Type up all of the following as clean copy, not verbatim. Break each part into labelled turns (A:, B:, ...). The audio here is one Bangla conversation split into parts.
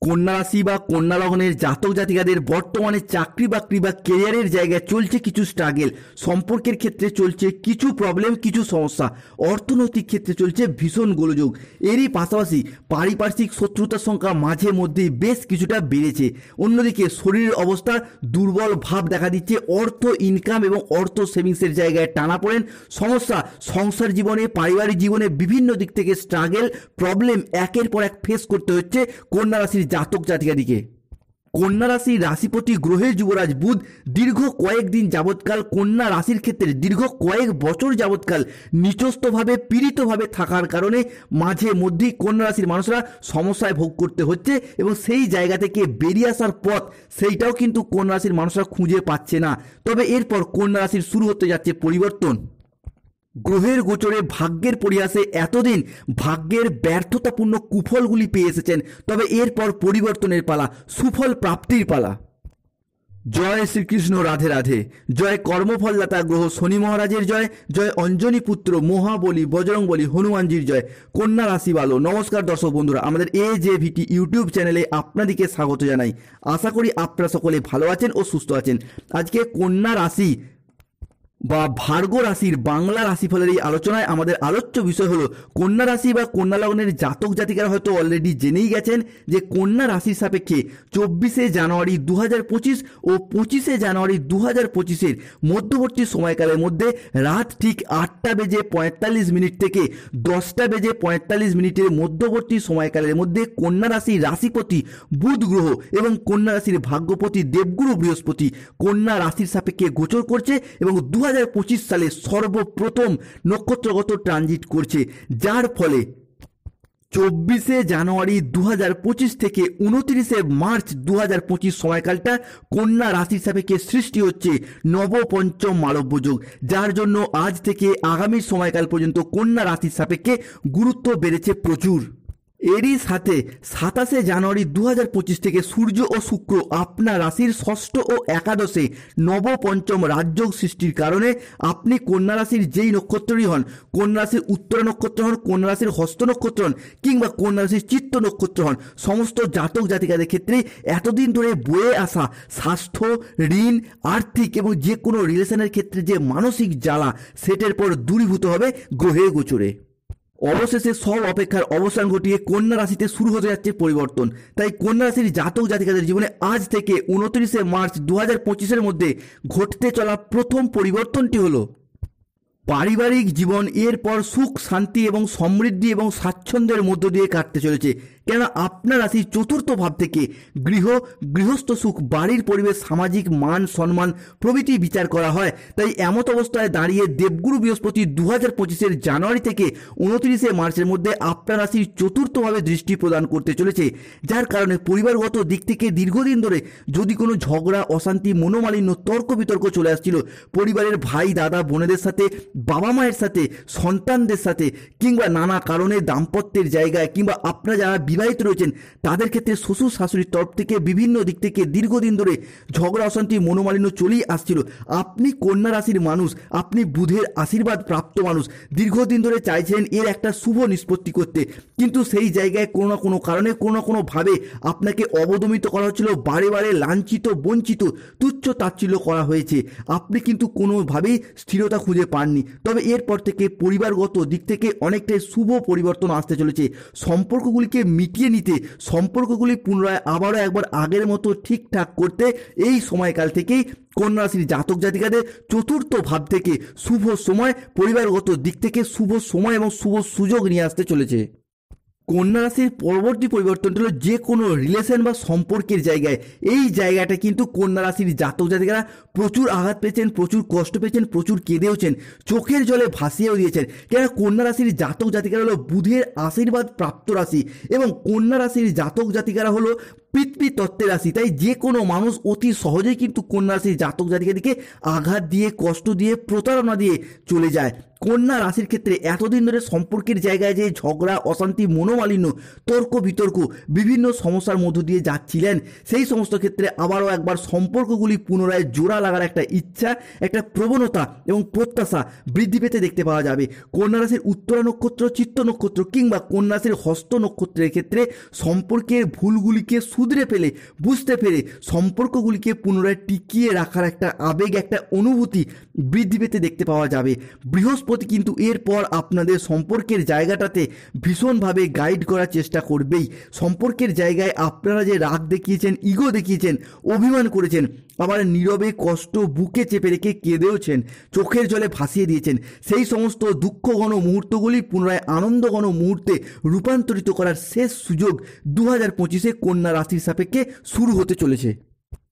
A: কন্যা রাশি বা কন্যা লগ্নের জাতক জাতিকাদের বর্তমানে চাকরি বাকরি বা কেরিয়ারের জায়গায় চলছে কিছু স্ট্রাগেল, সম্পর্কের ক্ষেত্রে চলছে কিছু প্রবলেম, কিছু সমস্যা, অর্থনৈতিক ক্ষেত্রে চলছে ভীষণ গোলযোগ। এরই পাশাপাশি পারিপার্শ্বিক শত্রুতার সংখ্যা মাঝে মধ্যেই বেশ কিছুটা বেড়েছে। অন্যদিকে শরীরের অবস্থা দুর্বল ভাব দেখা দিচ্ছে, অর্থ ইনকাম এবং অর্থ সেভিংসের জায়গায় টানাপোড়েন, সমস্যা সংসার জীবনে, পারিবারিক জীবনে বিভিন্ন দিক থেকে স্ট্রাগেল, প্রবলেম একের পর এক ফেস করতে হচ্ছে কন্যা রাশির জাতক জাতিকাদিকে। কন্যা রাশির রাশিপতি গ্রহের যুবরাজ বুধ দীর্ঘ কয়েকদিন যাবৎকাল কন্যা রাশির ক্ষেত্রে দীর্ঘ কয়েক বছর যাবৎকাল নিচস্থভাবে পীড়িতভাবে থাকার কারণে মাঝে মধ্যেই কন্যা রাশির মানুষরা সমস্যায় ভোগ করতে হচ্ছে এবং সেই জায়গা থেকে বেরিয়ে আসার পথ সেইটাও কিন্তু কন্যা রাশির মানুষরা খুঁজে পাচ্ছে না। তবে এরপর কন্যা রাশির শুরু হতে যাচ্ছে পরিবর্তন। গ্রহের গোচরে ভাগ্যের পরিহাসে এতদিন ভাগ্যের ব্যর্থতাপূর্ণ কুফলগুলি পেয়ে এসেছেন, তবে এরপর পরিবর্তনের পালা, সুফল প্রাপ্তির পালা। জয় শ্রীকৃষ্ণ, রাধে রাধে। জয় কর্মফলদাতা গ্রহ শনি মহারাজের জয়, জয় অঞ্জনী পুত্র মহাবলী বজরংবলী হনুমানজির জয়। কন্যা রাশি ভালো। নমস্কার দর্শক বন্ধুরা, আমাদের AJVT ইউটিউব চ্যানেলে আপনাদেরকে স্বাগত জানাই। আশা করি আপনারা সকলে ভালো আছেন ও সুস্থ আছেন। আজকে কন্যা রাশি বা ভার্গ রাশির বাংলা রাশিফলের এই আলোচনায় আমাদের আলোচ্য বিষয় হলো কন্যা রাশি বা কন্যা লগ্নের জাতক জাতিকারা হয়তো অলরেডি জেনেই গেছেন যে কন্যা রাশির সাপেক্ষে 24শে জানুয়ারি 2025 ও 25শে জানুয়ারি 2025-এর মধ্যবর্তী সময়কালের মধ্যে রাত ঠিক 8:45 থেকে 10:45 মধ্যবর্তী সময়কালের মধ্যে কন্যা রাশির রাশিপতি বুধ গ্রহ এবং কন্যা রাশির ভাগ্যপতি দেবগুরু বৃহস্পতি কন্যা রাশির সাপেক্ষে গোচর করছে এবং 2025 সালে সর্বপ্রথম নক্ষত্রগত ট্রানজিট করছে, যার ফলে 24শে জানুয়ারি 2025 থেকে 29শে মার্চ 2025 সময়কালটা কন্যা রাশির সাপেক্ষে সৃষ্টি হচ্ছে নবপঞ্চম মালব্য যোগ, যার জন্য আজ থেকে আগামী সময়কাল পর্যন্ত কন্যা রাশির সাপেক্ষে গুরুত্ব বেড়েছে প্রচুর। এরই সাথে 27শে জানুয়ারি 2025 থেকে সূর্য ও শুক্র আপনার রাশির ষষ্ঠ ও একাদশে নবপঞ্চম রাজযোগ সৃষ্টির কারণে আপনি কন্যা রাশির যেই নক্ষত্রই হন, কন্যা রাশির উত্তরা নক্ষত্র হন, কন্যা রাশির হস্ত নক্ষত্র হন কিংবা কন্যা রাশির চিত্ত নক্ষত্র হন, সমস্ত জাতক জাতিকাদের ক্ষেত্রে এতদিন ধরে বয়ে আসা স্বাস্থ্য, ঋণ, আর্থিক এবং যে কোনো রিলেশনের ক্ষেত্রে যে মানসিক জ্বালা সেটার পর দূরীভূত হবে গ্রহের গোচরে। অবশেষে সব অপেক্ষার অবসান ঘটিয়ে কন্যা রাশিতে শুরু হতে যাচ্ছে পরিবর্তন। তাই কন্যা রাশির জাতক জাতিকাদের জীবনে আজ থেকে 29শে মার্চ 2025-এর মধ্যে ঘটতে চলা প্রথম পরিবর্তনটি হলো পারিবারিক জীবন এরপর সুখ, শান্তি এবং সমৃদ্ধি এবং স্বাচ্ছন্দ্যের মধ্য দিয়ে কাটতে চলেছে। কেননা আপনার রাশির চতুর্থ ভাব থেকে গৃহস্থ সুখ, বাড়ির পরিবেশ, সামাজিক মান সম্মান প্রভৃতি বিচার করা হয়। তাই এমত অবস্থায় দাঁড়িয়ে দেবগুরু বৃহস্পতি 2025-এর জানুয়ারি থেকে 29শে মার্চের মধ্যে আপনার রাশির চতুর্থভাবে দৃষ্টি প্রদান করতে চলেছে, যার কারণে পরিবারগত দিক থেকে দীর্ঘদিন ধরে যদি কোনো ঝগড়া, অশান্তি, মনোমালিন্য, তর্ক বিতর্ক চলে আসছিল পরিবারের ভাই, দাদা, বোনেদের সাথে, বাবা মায়ের সাথে, সন্তানদের সাথে কিংবা নানা কারণে দাম্পত্যের জায়গায় কিংবা আপনারা যারা বিবাহিত রয়েছেন তাদের ক্ষেত্রে শ্বশুর শাশুড়ির তরফ থেকে বিভিন্ন দিক থেকে দীর্ঘদিন ধরে ঝগড়া, অশান্তি, মনোমালিন্য চলেই আসছিল। আপনি কন্যা রাশির মানুষ, আপনি বুধের আশীর্বাদ প্রাপ্ত মানুষ, দীর্ঘদিন ধরে চাইছেন এর একটা শুভ নিষ্পত্তি করতে, কিন্তু সেই জায়গায় কোনো না কোনো কারণে কোনো না কোনোভাবে আপনাকে অবদমিত করা হচ্ছিল, বারে বারে লাঞ্ছিত, বঞ্চিত, তুচ্ছ তাচ্ছিল্য করা হয়েছে। আপনি কিন্তু কোনোভাবেই স্থিরতা খুঁজে পাননি। তবে এরপর থেকে পরিবারগত দিক থেকে অনেকটাই শুভ পরিবর্তন আসতে চলেছে। সম্পর্কগুলিকে মিটিয়ে নিতে, সম্পর্কগুলি পুনরায় আবারও একবার আগের মতো ঠিকঠাক করতে এই সময়কাল থেকেই কন্যা রাশির জাতক জাতিকাদের চতুর্থ ভাব থেকে শুভ সময়, পরিবারগত দিক থেকে শুভ সময় এবং শুভ সুযোগ নিয়ে আসতে চলেছে। কন্যা রাশির পরবর্তী পরিবর্তনটা হলো যে কোনো রিলেশন বা সম্পর্কের জায়গায়, এই জায়গাটা কিন্তু কন্যা রাশির জাতক জাতিকারা প্রচুর আঘাত পেয়েছেন, প্রচুর কষ্ট পেয়েছেন, প্রচুর কেঁদেওছেন, চোখের জলে ভাসিয়েও দিয়েছেন। কেন কন্যা রাশির জাতক জাতিকারা হলো বুধের আশীর্বাদ প্রাপ্ত রাশি এবং কন্যা রাশির জাতক জাতিকারা হলো পৃথিবী তত্ত্বের রাশি, তাই যে কোনো মানুষ অতি সহজেই কিন্তু কন্যা রাশির জাতক জাতিকাদিকে আঘাত দিয়ে, কষ্ট দিয়ে, প্রতারণা দিয়ে চলে যায়। কন্যা রাশির ক্ষেত্রে এতদিন ধরে সম্পর্কের জায়গায় যে ঝগড়া, অশান্তি, মনোমালিন্য, তর্ক বিতর্ক, বিভিন্ন সমস্যার মধ্য দিয়ে যাচ্ছিলেন, সেই সমস্ত ক্ষেত্রে আবারও একবার সম্পর্কগুলি পুনরায় জোড়া লাগার একটা ইচ্ছা, একটা প্রবণতা এবং প্রত্যাশা বৃদ্ধি পেতে দেখতে পাওয়া যাবে। কন্যা রাশির উত্তরা নক্ষত্র, চিত্ত নক্ষত্র কিংবা কন্যা রাশির হস্ত নক্ষত্রের ক্ষেত্রে সম্পর্কের ভুলগুলিকে শুধরে ফেলে, বুঝতে পেরে সম্পর্কগুলিকে পুনরায় টিকিয়ে রাখার একটা আবেগ, একটা অনুভূতি বৃদ্ধি পেতে দেখতে পাওয়া যাবে। বৃহস্পতি কিন্তু এরপর আপনাদের সম্পর্কের জায়গাটাতে ভীষণভাবে গাইড করার চেষ্টা করবেই। সম্পর্কের জায়গায় আপনারা যে রাগ দেখিয়েছেন, ইগো দেখিয়েছেন, অভিমান করেছেন, আবার নীরবে কষ্ট বুকে চেপে রেখে কেঁদেওছেন, চোখের জলে ভাসিয়ে দিয়েছেন, সেই সমস্ত দুঃখঘন মুহূর্তগুলি পুনরায় আনন্দঘন মুহূর্তে রূপান্তরিত করার শেষ সুযোগ 2025-এ কন্যা রাশির সাপেক্ষে শুরু হতে চলেছে।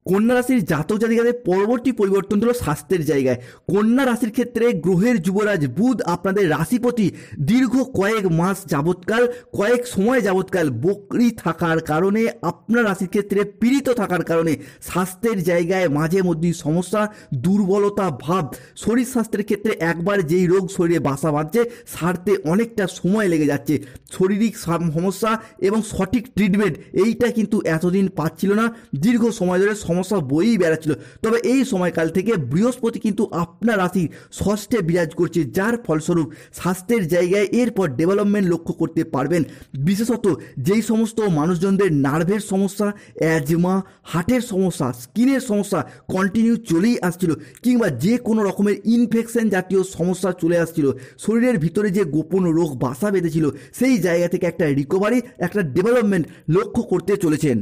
A: কন্যা রাশির জাতক জাতিকাদের পরবর্তী পরিবর্তন হলো স্বাস্থ্যের জায়গায়। কন্যা রাশির ক্ষেত্রে গ্রহের যুবরাজ বুধ আপনাদের রাশিপতি দীর্ঘ কয়েক মাস যাবৎকাল, কয়েক সময় যাবৎকাল বকরি থাকার কারণে, আপনার রাশির ক্ষেত্রে পীড়িত থাকার কারণে স্বাস্থ্যের জায়গায় মাঝে মধ্যেই সমস্যা, দুর্বলতা ভাব, শরীর স্বাস্থ্যের ক্ষেত্রে একবার যেই রোগ শরীরে বাসা বাঁধছে সারতে অনেকটা সময় লেগে যাচ্ছে। শারীরিক সমস্যা এবং সঠিক ট্রিটমেন্ট এইটা কিন্তু এতদিন পাচ্ছিল না, দীর্ঘ সময় ধরে সমস্যা বয়েই বেড়াচ্ছিল। তবে এই সময়কাল থেকে বৃহস্পতি কিন্তু আপনার রাশির ষষ্ঠে বিরাজ করছে, যার ফলস্বরূপ স্বাস্থ্যের জায়গায় এরপর ডেভেলপমেন্ট লক্ষ্য করতে পারবেন। বিশেষত যেই সমস্ত মানুষজনদের নার্ভের সমস্যা, অ্যাজমা, হার্টের সমস্যা, স্কিনের সমস্যা কন্টিনিউ চলেই আসছিল, কিংবা যে কোনো রকমের ইনফেকশন জাতীয় সমস্যা চলে আসছিল, শরীরের ভিতরে যে গোপন রোগ বাসা বেঁধেছিল, সেই জায়গা থেকে একটা রিকভারি, একটা ডেভেলপমেন্ট লক্ষ্য করতে চলেছেন।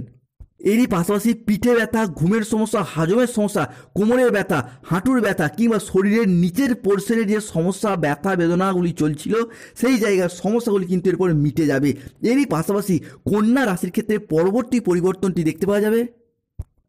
A: এরই পাশাপাশি পিঠে ব্যথা, ঘুমের সমস্যা, হজমের সমস্যা, কোমরের ব্যথা, হাঁটুর ব্যথা কিংবা শরীরের নিচের পোর্শনের যে সমস্যা, ব্যথা বেদনাগুলি চলছিল, সেই জায়গার সমস্যাগুলি কিন্তু এরপর মিটে যাবে। এরই পাশাপাশি কন্যা রাশির ক্ষেত্রে পরবর্তী পরিবর্তনটি দেখতে পাওয়া যাবে।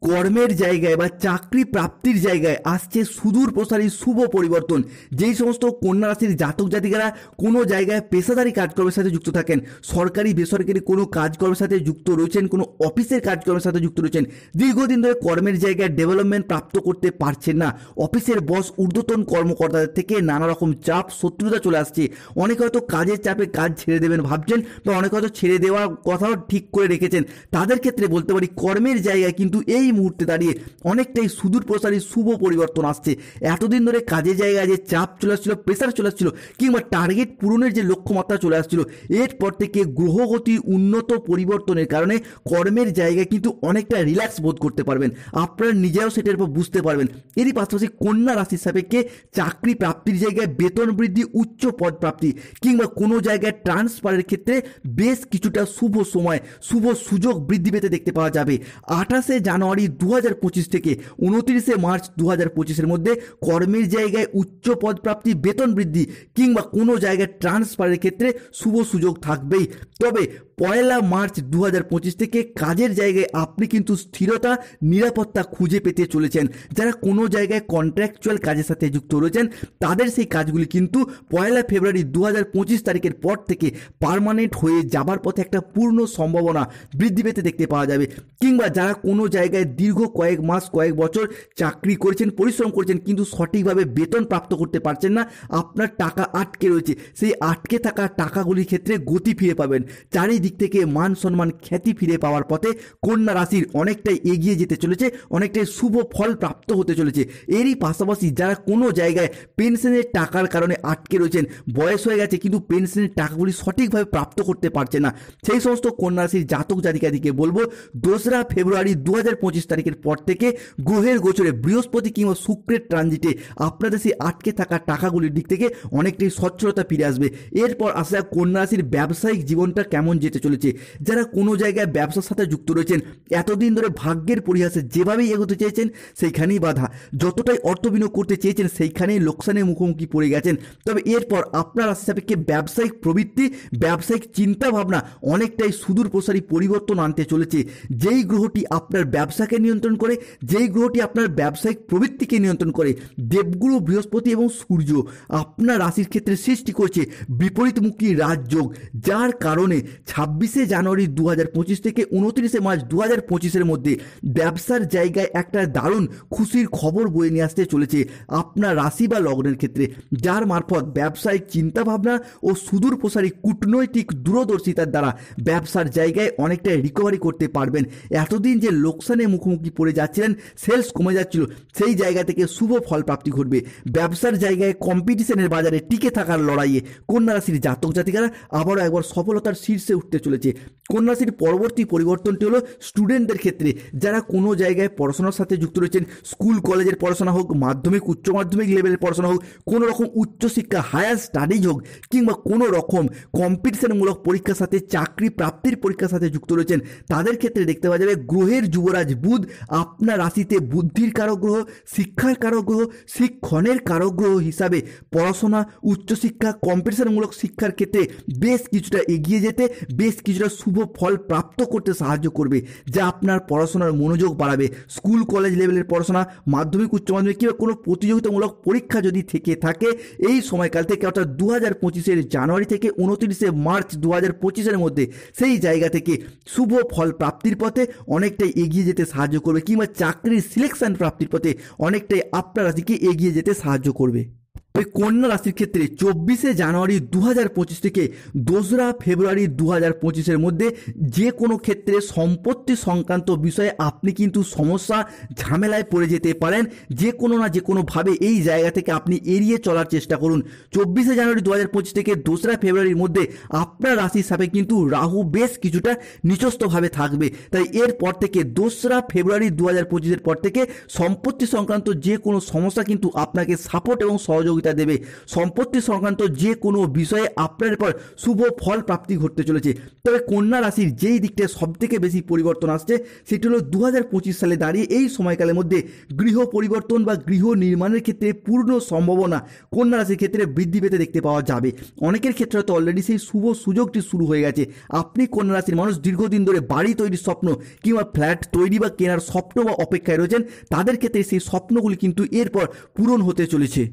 A: কর্মের জায়গায় বা চাকরি প্রাপ্তির জায়গায় আসছে সুদূর প্রসারী শুভ পরিবর্তন। যেই সমস্ত কন্যা রাশির জাতক জাতিকারা কোনো জায়গায় পেশাদারি কাজকর্মের সাথে যুক্ত থাকেন, সরকারি বেসরকারি কোনো কাজকর্মের সাথে যুক্ত রয়েছেন, কোনো অফিসের কাজকর্মের সাথে যুক্ত রয়েছেন, দীর্ঘদিন ধরে কর্মের জায়গায় ডেভেলপমেন্ট প্রাপ্ত করতে পারছেন না, অফিসের বস, ঊর্ধ্বতন কর্মকর্তাদের থেকে নানা রকম চাপ, শত্রুতা চলে আসছে, অনেকে হয়তো কাজের চাপে কাজ ছেড়ে দেবেন ভাবছেন, বা অনেকে হয়তো ছেড়ে দেওয়ার কথাও ঠিক করে রেখেছেন। তাদের ক্ষেত্রে বলতে পারি কর্মের জায়গায় কিন্তু এই মুহূর্তে দাঁড়িয়ে অনেকটাই সুদূর প্রসারী শুভ পরিবর্তন আসছে। এতদিন ধরে কাজের জায়গায় যে চাপ চলে আসছিল, প্রেসার চলে আসছিল, কিংবা টার্গেট পূরণের যে লক্ষ্যমাত্রা চলে আসছিল, এরপর থেকে গ্রহগতির উন্নত পরিবর্তনের কারণে কর্মের জায়গায় কিন্তু অনেকটা রিল্যাক্স বোধ করতে পারবেন, আপনারা নিজেরাও সেটার উপর বুঝতে পারবেন। এরই পাশাপাশি কন্যা রাশির সাপেক্ষে চাকরি প্রাপ্তির জায়গায় বেতন বৃদ্ধি, উচ্চ পদ প্রাপ্তি কিংবা কোনো জায়গায় ট্রান্সফারের ক্ষেত্রে বেশ কিছুটা শুভ সময়, শুভ সুযোগ বৃদ্ধি পেতে দেখতে পাওয়া যাবে। 28শে জানুয়ারি 2025 থেকে 29শে মার্চ 2025-এর মধ্যে কর্মের জায়গায় উচ্চ পদ প্রাপ্তি, বেতন বৃদ্ধি কিংবা কোনো জায়গায় ট্রান্সফারের ক্ষেত্রে শুভ সুযোগ থাকবেই। তবে 1 মার্চ 2025 থেকে কাজের জায়গায় আপনি কিন্তু স্থিরতা, নিরাপত্তা খুঁজে পেতে চলেছেন। যারা কোনো জায়গায় কন্ট্রাকচুয়াল কাজের সাথে যুক্ত রয়েছেন, তাদের সেই কাজগুলি কিন্তু 1 ফেব্রুয়ারি 2025 তারিখের পর থেকে পার্মানেন্ট হয়ে যাবার পথে একটা পূর্ণ সম্ভাবনা বৃদ্ধি পেতে দেখতে পাওয়া যাবে। কিংবা যারা কোনো জায়গায় দীর্ঘ কয়েক মাস, কয়েক বছর চাকরি করেছেন, পরিশ্রম করেছেন, কিন্তু সঠিকভাবে বেতন প্রাপ্ত করতে পারছেন না, আপনার টাকা আটকে রয়েছে, সেই আটকে থাকা টাকাগুলির ক্ষেত্রে গতি ফিরে পাবেন। চারিদিক থেকে মান সম্মান, খ্যাতি ফিরে পাওয়ার পথে কন্যা রাশির অনেকটাই এগিয়ে যেতে চলেছে, অনেকটাই শুভ ফল প্রাপ্ত হতে চলেছে। এরই পাশাপাশি যারা কোনো জায়গায় পেনশনের টাকার কারণে আটকে রয়েছেন, বয়স হয়ে গেছে কিন্তু পেনশনের টাকাগুলি সঠিকভাবে প্রাপ্ত করতে পারছে না, সেই সমস্ত কন্যা রাশির জাতক জাতিকাদিকে বলবো 2 ফেব্রুয়ারি 2025 তারিখের পর থেকে গ্রহের গোচরে বৃহস্পতি কিংবা শুক্রের ট্রানজিটে আপনাদের সেই আটকে থাকা টাকাগুলির দিক থেকে অনেকটাই সচ্ছলতা ফিরে আসবে। এরপর আসা কন্যা রাশির ব্যবসায়িক জীবনটা কেমন যেতে চলেছে। যারা কোনো জায়গায় ব্যবসার সাথে যুক্ত রয়েছেন, এতদিন ধরে ভাগ্যের পরিহাসে যেভাবেই এগোতে চেয়েছেন সেইখানেই বাধা, যতটাই অর্থ বিনিয়োগ করতে চেয়েছেন সেইখানেই লোকসানের মুখোমুখি পড়ে গেছেন। তবে এরপর আপনার রাশি সাপেক্ষে ব্যবসায়িক প্রবৃত্তি, ব্যবসায়িক চিন্তা ভাবনা অনেকটাই সুদূর প্রসারী পরিবর্তন আনতে চলেছে। যেই গ্রহটি আপনার ব্যবসা ব্যবসাকে নিয়ন্ত্রণ করে, যেই গ্রহটি আপনার ব্যবসায়িক প্রবৃত্তিকে নিয়ন্ত্রণ করে, দেবগুরু বৃহস্পতি এবং সূর্য আপনার রাশির ক্ষেত্রে সৃষ্টি করছে বিপরীতমুখী রাজযোগ, যার কারণে 26শে জানুয়ারি 2025 থেকে 29শে মার্চ 2025-এর মধ্যে ব্যবসার জায়গায় একটা দারুণ খুশির খবর বয়ে নিয়ে আসতে চলেছে আপনার রাশি বা লগ্নের ক্ষেত্রে, যার মারফত ব্যবসায়িক চিন্তাভাবনা ও সুদূর প্রসারী কূটনৈতিক দূরদর্শিতার দ্বারা ব্যবসার জায়গায় অনেকটাই রিকভারি করতে পারবেন। এতদিন যে লোকসানের মুখোমুখি পড়ে যাচ্ছিলেন, সেলস কমে যাচ্ছিল, সেই জায়গা থেকে শুভ ফল প্রাপ্তি ঘটবে। ব্যবসার জায়গায় কম্পিটিশনের বাজারে টিকে থাকার লড়াইয়ে কন্যা রাশির জাতক জাতিকারা আবারও একবার সফলতার শীর্ষে উঠতে চলেছে। কন্যা রাশির পরবর্তী পরিবর্তনটি হলো স্টুডেন্টদের ক্ষেত্রে, যারা কোনো জায়গায় পড়াশোনার সাথে যুক্ত রয়েছেন, স্কুল কলেজের পড়াশোনা হোক, মাধ্যমিক উচ্চ মাধ্যমিক লেভেলের পড়াশোনা হোক, কোনো রকম উচ্চশিক্ষা হায়ার স্টাডিজ হোক, কিংবা কোনো রকম কম্পিটিশনমূলক পরীক্ষার সাথে চাকরি প্রাপ্তির পরীক্ষার সাথে যুক্ত রয়েছেন, তাদের ক্ষেত্রে দেখতে পাওয়া যাবে গ্রহের যুবরাজ বুধ আপনার রাশিতে বুদ্ধির কারক গ্রহ, শিক্ষার কারক গ্রহ, শিক্ষণের কারক গ্রহ হিসাবে পড়াশোনা, উচ্চশিক্ষা, কম্পিটিশনমূলক শিক্ষার ক্ষেত্রে বেশ কিছুটা এগিয়ে যেতে, বেশ কিছুটা শুভ ফল প্রাপ্ত করতে সাহায্য করবে, যা আপনার পড়াশোনার মনোযোগ বাড়াবে। স্কুল কলেজ লেভেলের পড়াশোনা, মাধ্যমিক উচ্চ মাধ্যমিক কিংবা কোনো প্রতিযোগিতামূলক পরীক্ষা যদি থেকে থাকে, এই সময়কাল থেকে অর্থাৎ 2025-এর জানুয়ারি থেকে 29শে মার্চ 2025-এর মধ্যে সেই জায়গা থেকে শুভ ফল প্রাপ্তির পথে অনেকটাই এগিয়ে যেতে সাহায্য করবে, কিংবা চাকরির সিলেকশন প্রাপ্তির পথে অনেকটাই আপনার রাশিকে এগিয়ে যেতে সাহায্য করবে। ওই কন্যা রাশির ক্ষেত্রে 24শে জানুয়ারি 2025 থেকে 2রা ফেব্রুয়ারি 2025-এর মধ্যে যে কোনো ক্ষেত্রে সম্পত্তি সংক্রান্ত বিষয়ে আপনি কিন্তু সমস্যা ঝামেলায় পড়ে যেতে পারেন। যে কোনো না যে কোনোভাবে এই জায়গা থেকে আপনি এড়িয়ে চলার চেষ্টা করুন। 24শে জানুয়ারি 2025 থেকে 2রা ফেব্রুয়ারির মধ্যে আপনার রাশির সাপে কিন্তু রাহু বেশ কিছুটা নিচস্থভাবে থাকবে, তাই এরপর থেকে 2রা ফেব্রুয়ারি 2025-এর পর থেকে সম্পত্তি সংক্রান্ত যে কোনো সমস্যা কিন্তু আপনাকে সাপোর্ট এবং সহযোগিতা দেবে। সম্পত্তি সংক্রান্ত যে কোনো বিষয়ে আপনার পর শুভ ফল প্রাপ্তি ঘটতে চলেছে। তবে কন্যা রাশির যেই দিকটা সব থেকে বেশি পরিবর্তন আসছে, সেটি হলো 2025 সালে দাঁড়িয়ে এই সময়কালের মধ্যে গৃহ পরিবর্তন বা গৃহ নির্মাণের ক্ষেত্রে পূর্ণ সম্ভাবনা কন্যা রাশির ক্ষেত্রে বৃদ্ধি পেতে দেখতে পাওয়া যাবে। অনেকের ক্ষেত্রে হয়তো অলরেডি সেই শুভ সুযোগটি শুরু হয়ে গেছে। আপনি কন্যা রাশির মানুষ দীর্ঘদিন ধরে বাড়ি তৈরির স্বপ্ন কিংবা ফ্ল্যাট তৈরি বা কেনার স্বপ্ন বা অপেক্ষায় রয়েছেন, তাদের ক্ষেত্রে সেই স্বপ্নগুলি কিন্তু এরপর পূরণ হতে চলেছে।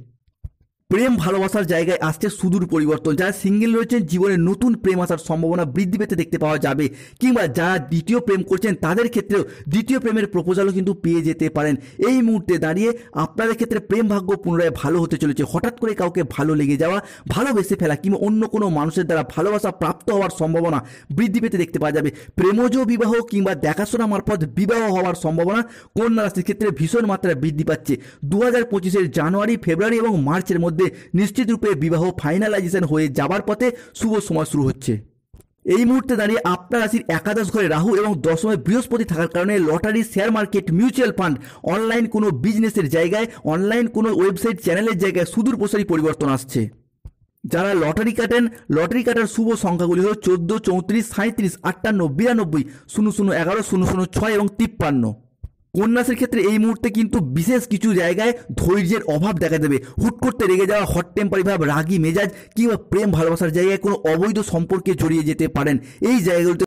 A: প্রেম ভালোবাসার জায়গায় আসছে সুদূর পরিবর্তন। যারা সিঙ্গেল রয়েছেন, জীবনে নতুন প্রেম আসার সম্ভাবনা বৃদ্ধি পেতে দেখতে পাওয়া যাবে, কিংবা যারা দ্বিতীয় প্রেম করছেন তাদের ক্ষেত্রেও দ্বিতীয় প্রেমের প্রপোজালও কিন্তু পেয়ে যেতে পারেন। এই মুহূর্তে দাঁড়িয়ে আপনাদের ক্ষেত্রে প্রেম ভাগ্য পুনরায় ভালো হতে চলেছে। হঠাৎ করে কাউকে ভালো লেগে যাওয়া, ভালোবেসে ফেলা কিংবা অন্য কোনো মানুষের দ্বারা ভালোবাসা প্রাপ্ত হওয়ার সম্ভাবনা বৃদ্ধি পেতে দেখতে পাওয়া যাবে। প্রেমজ বিবাহ কিংবা দেখাশোনা মারফত বিবাহ হওয়ার সম্ভাবনা কন্যা রাশির ক্ষেত্রে ভীষণ মাত্রায় বৃদ্ধি পাচ্ছে। 2025-এর জানুয়ারি, ফেব্রুয়ারি এবং মার্চের মধ্যে নিশ্চিত রূপে বিবাহ ফাইনালাইজেশন হয়ে যাবার পথে শুভ সময় শুরু হচ্ছে। এই মুহূর্তে দাঁড়িয়ে আপনার রাশির একাদশ ঘরে রাহু এবং দশমে বৃহস্পতি থাকার কারণে lottery, share market, mutual fund, online কোনো বিজনেসের জায়গায়, অনলাইন কোনো ওয়েবসাইট চ্যানেলের জায়গায় সুদূর প্রসারী পরিবর্তন আসছে। যারা লটারি কাটেন, লটারি কাটার শুভ সংখ্যাগুলি হল 14, 34, 37, 58, 92, 00, 11, 00, 6 এবং 53। কন্যা রাশির ক্ষেত্রে এই মুহূর্তে কিন্তু বিশেষ কিছু জায়গায় ধৈর্যের অভাব দেখা দেবে। হুট করতে রেগে যাওয়া, হট টেম্পারি ভাব, রাগী মেজাজ কিংবা প্রেম ভালোবাসার জায়গায় কোনো অবৈধ সম্পর্কে জড়িয়ে যেতে পারেন। এই জায়গাগুলিতে